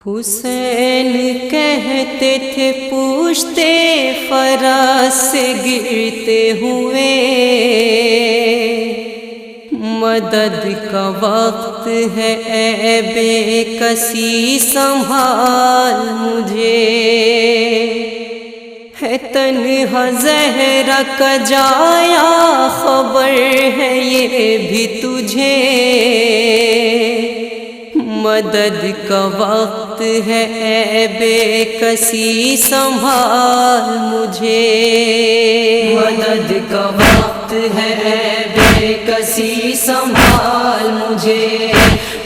حسین کہتے تھے پوچھتے فراز سے گرتے ہوئے، مدد کا وقت ہے اے بے کسی سنبھال مجھے، ہے تنہا زہرا کا جایا خبر ہے یہ بھی تجھے، مدد کا وقت ہے اے بے کسی سنبھال مجھے، مدد کا وقت ہے اے بے کسی سنبھال مجھے۔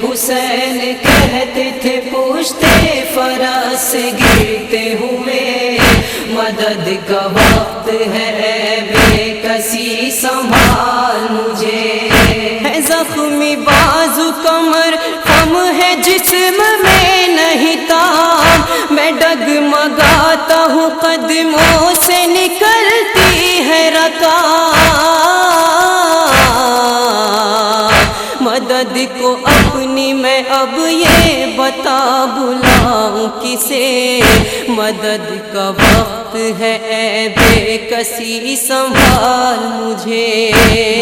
حسین کہتے تھے پوچھتے فراز سے گرتے ہوئے، مدد کا وقت ہے اے بے کسی سنبھال مجھے، ہے زخمی بازو کمر غم ہے جسم میں نہیں تاب، میں ڈگمگاتا ہوں قدموں سے نکلتی ہے رکاب، مدد کو اپنی میں اب یہ بتا بلاؤں کسے، مدد کا وقت ہے اے بے کسی سنبھال مجھے،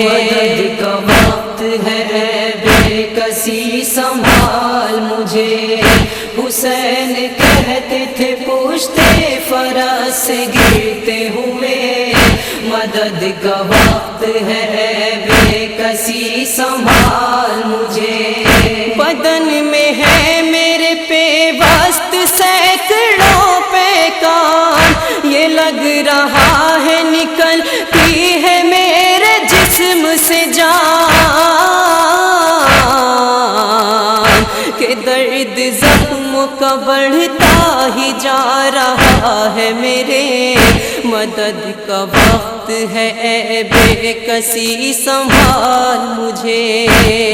مدد کا وقت ہے اے بے کسی سنبھال مجھے۔ حسین کہتے تھے پوچھتے فراز سے گرتے ہوئے، مدد کا وقت ہے اے بے کسی سنبھال مجھے، بدن میں ہے میرے پیوست سینکڑوں پیکان، یہ لگ رہا ہے نکلتی ہے میرے جسم سے جان، کہ درد زخموں کا بڑھتا ہی جا رہا ہے میرے، مدد کا وقت ہے اے بے کسی سنبھال مجھے،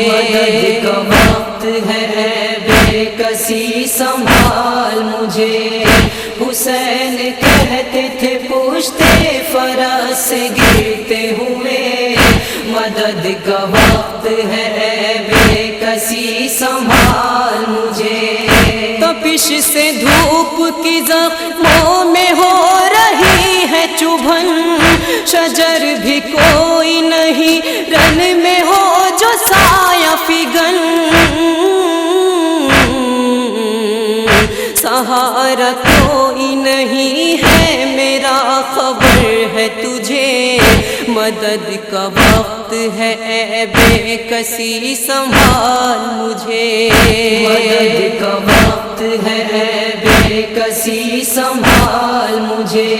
مدد کا وقت ہے اے بے کسی سنبھال مجھے۔ حسین کہتے تھے پوچھتے فراز سے گرتے ہوئے، مدد کا وقت ہے اے بے کسی سنبھال مجھے، تپش سے دھوپ کی زخموں میں ہو رہی ہے چبھن، شجر بھی کوئی نہیں رن میں ہو جو سایہ فگن، سہارا کوئی نہیں ہے میرا خبر ہے تجھے، مدد کا وقت ہے اے بے کسی سنبھال مجھے، مدد کا وقت ہے اے بے کسی سنبھال مجھے۔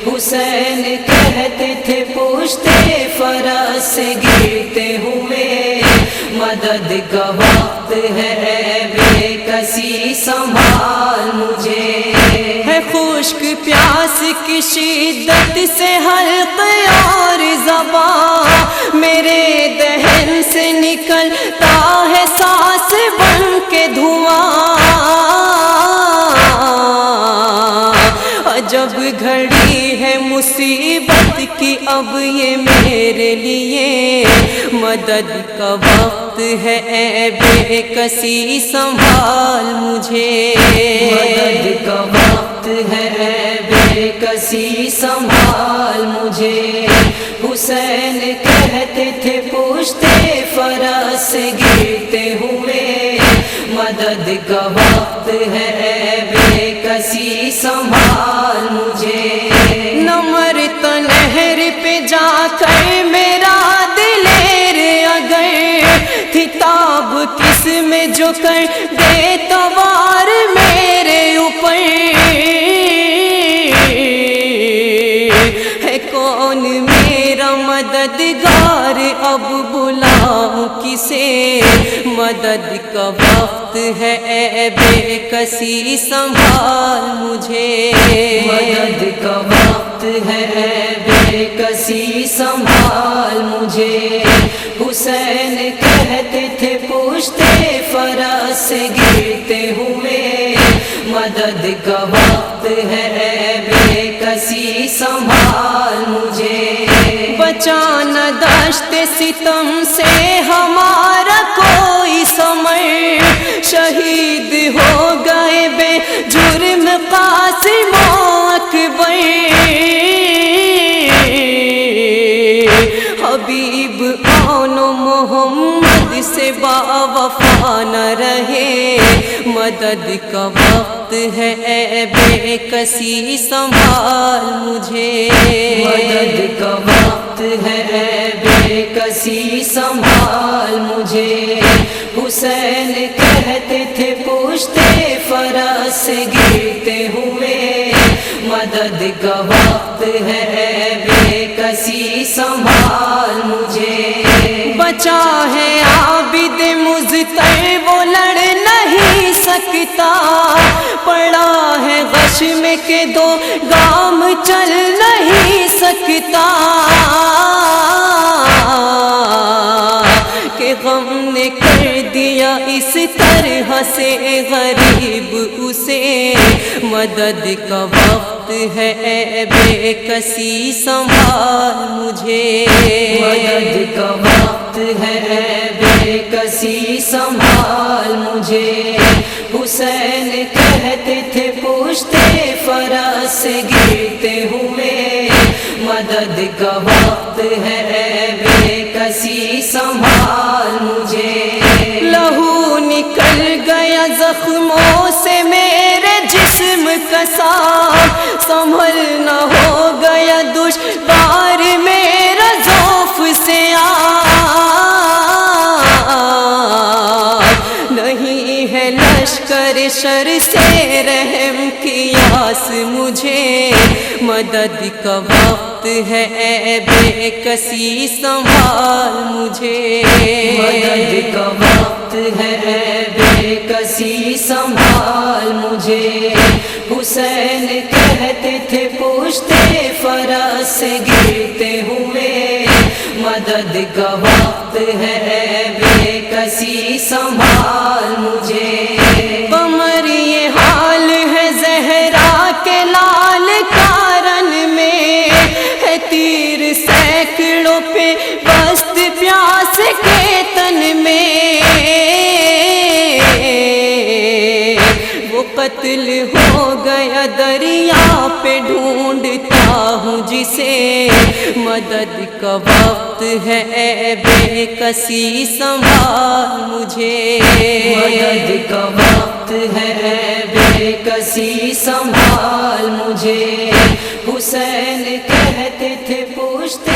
حسین کہتے تھے پوچھتے فراز سے گرتے ہوئے، مدد کا وقت ہے اے بے کسی سنبھال مجھے، ہے خشک پیاس کی شدت سے حلق اور زبان، میرے دہن سے نکلتا ہے سانس بن کے دھواں، عجب گھڑی ہے مصیبت کی اب یہ میرے لیے، مدد کا وقت ہے اے بے کسی سنبھال مجھے، مدد کا وقت ہے اے بے کسی سنبھال مجھے۔ حسین کہتے تھے پوچھتے فراز سے گرتے ہوئے، مدد کا وقت ہے اے بے کسی سنبھال مجھے، نہ مرتا نہر پہ جا کر میرا دلیر اگر، تھی تاب کس میں جو کر دے توار میرے اوپر، ہے کون میرا مددگار اب بلاؤں کسے، مدد کا وقت ہے اے بے کسی سنبھال مجھے، مدد کا وقت ہے اے بے کسی سنبھال مجھے۔ حسین کہتے تھے پوچھتے فراز سے گرتے ہوئے، مدد کا وقت ہے اے بے کسی سنبھال مجھے، بچانا دشت ستم سے ہمارا کوئی سمر، شہید ہو گئے مدد کا وقت ہے اے بے کسی سنبھال مجھے، مدد کا وقت ہے اے بے کسی سنبھال مجھے۔ حسین کہتے تھے پوچھتے فرس گرتے ہوئے، مدد کا وقت ہے اے بے کسی سنبھال مجھے۔ بچا ہے عابد مضطر وہ لڑ نہیں سکتا، پڑا ہے غش میں کہ دو گام چل نہیں سکتا، کہ غم نے کر دیا اس طرح سے غریب اسے، مدد کا وقت ہے اے بے کسی سنبھال مجھے، مدد کا وقت ہے اے بے کسی سنبھال مجھے۔ حسین کہتے تھے پوچھتے فرس گرتے ہوئے، مدد کا وقت ہے اے بے کسی سنبھال مجھے۔ لہو نکل گیا زخموں سے میرے جسم کا صاف، سنبھلنا ہو گیا دشوار میرا ذوف سے نہیں ہے لشکر شر سے رحم کی آس مجھے، مدد کا وقت ہے اے بے کسی سنبھال مجھے، مدد کا وقت ہے اے بے کسی سنبھال مجھے۔ حسین کہتے تھے پوچھتے فرس گرتے ہوئے، مدد کا وقت ہے اے بے کسی سنبھال مجھے۔ قمر یہ حال ہے زہرا کے لال کارن میں، ہے تیر سینکڑوں پہ بست پیاس کے تن میں، وہ قتل ہو گیا دریا پہ ڈھونڈتا ہوں جسے، مدد کا وقت ہے اے بے کسی سنبھال مجھے، مدد کا وقت ہے اے بے کسی سنبھال مجھے۔ حسین کہتے تھے پوچھتے